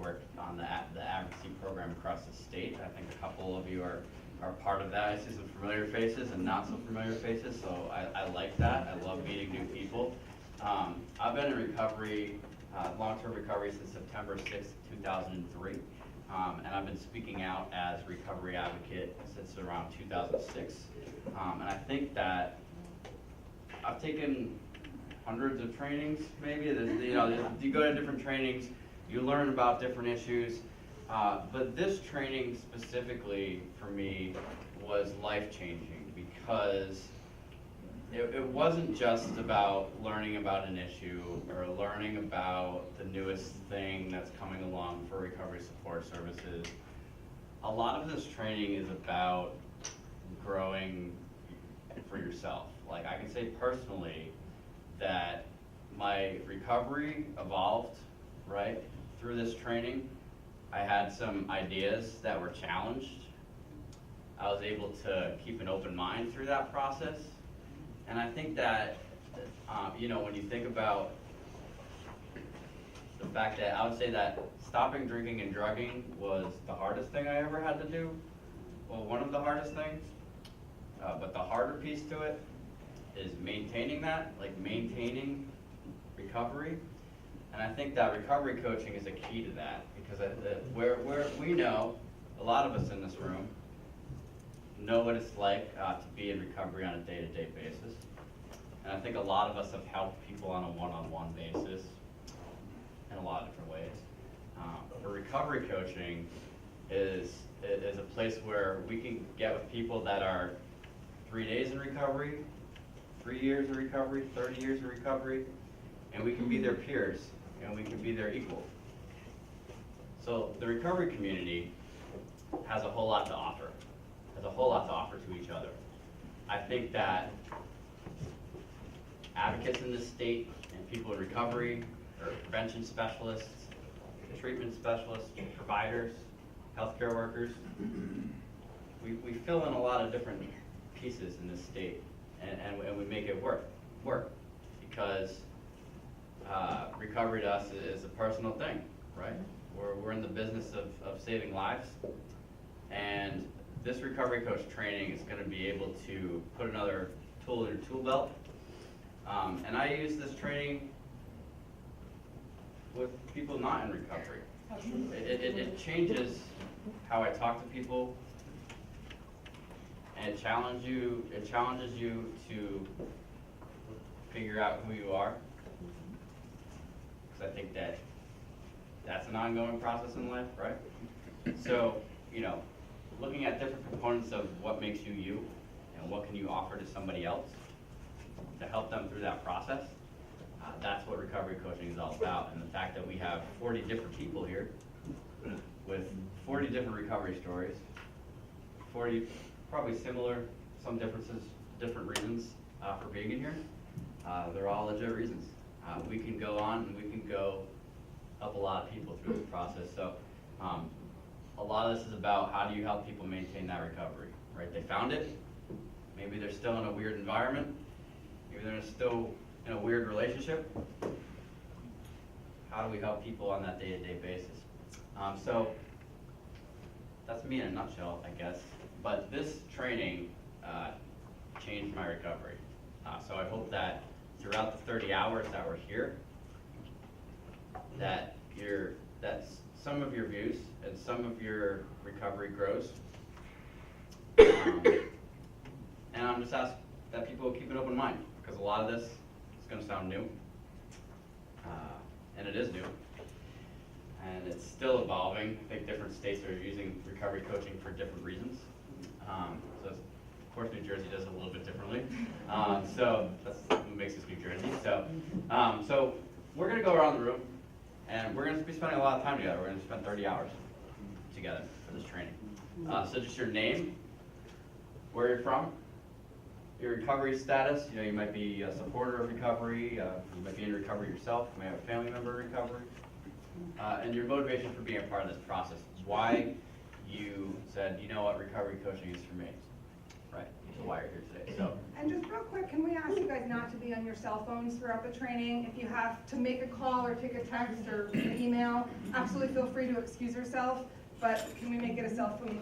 work on the advocacy program across the state. I think a couple of you are part of that. I see some familiar faces and not so familiar faces, so I like that. I love meeting new people. I've been in recovery, long-term recovery since September 6th, 2003. And I've been speaking out as recovery advocate since around 2006. And I think that I've taken hundreds of trainings, maybe. You go to different trainings, you learn about different issues. But this training specifically for me was life-changing because it wasn't just about learning about an issue or learning about the newest thing that's coming along for recovery support services. A lot of this training is about growing for yourself. Like, I can say personally that my recovery evolved, right, through this training. I had some ideas that were challenged. I was able to keep an open mind through that process. And I think that, when you think about the fact that I would say that stopping drinking and drugging was the hardest thing I ever had to do. Well, one of the hardest things, but the harder piece to it is maintaining that, like maintaining recovery. And I think that recovery coaching is a key to that because where we know, a lot of us in this room, know what it's like to be in recovery on a day-to-day basis. And I think a lot of us have helped people on a one-on-one basis in a lot of different ways. But recovery coaching is a place where we can get with people that are 3 days in recovery, 3 years in recovery, 30 years in recovery, and we can be their peers and we can be their equal. So the recovery community has a whole lot to offer. Has a whole lot to offer to each other. I think that advocates in this state and people in recovery, or prevention specialists, treatment specialists, providers, healthcare workers, we fill in a lot of different pieces in this state, and we make it work because recovery to us is a personal thing, right? We're in the business of saving lives, and this recovery coach training is going to be able to put another tool in your tool belt. And I use this training with people not in recovery. It changes how I talk to people, and it challenges you to figure out who you are. Because I think that's an ongoing process in life, right? So, looking at different components of what makes you you and what can you offer to somebody else to help them through that process. That's what recovery coaching is all about. And the fact that we have 40 different people here with 40 different recovery stories, 40 probably similar, some differences, different reasons for being in here. They're all legit reasons. We can go on and we can go help a lot of people through this process. So a lot of this is about how do you help people maintain that recovery, right? They found it. Maybe they're still in a weird environment. Maybe they're still in a weird relationship. How do we help people on that day-to-day basis? So that's me in a nutshell, I guess. But this training changed my recovery. So I hope that throughout the 30 hours that we're here, that some of your views and some of your recovery grows. And I'm just asking that people keep an open mind, because a lot of this is going to sound new, and it is new, and it's still evolving. I think different states are using recovery coaching for different reasons. So of course New Jersey does it a little bit differently. So that's what makes us New Jersey. So we're going to go around the room, and we're going to be spending a lot of time together. We're going to spend 30 hours together for this training. So just your name, where you're from, your recovery status. You might be a supporter of recovery, you might be in recovery yourself, you may have a family member in recovery, and your motivation for being a part of this process. Why you said, you know what, recovery coaching is for me, right? why you're here today. So. And just real quick, can we ask you guys not to be on your cell phones throughout the training? If you have to make a call or take a text or an email, absolutely feel free to excuse yourself, but can we make it a cell phone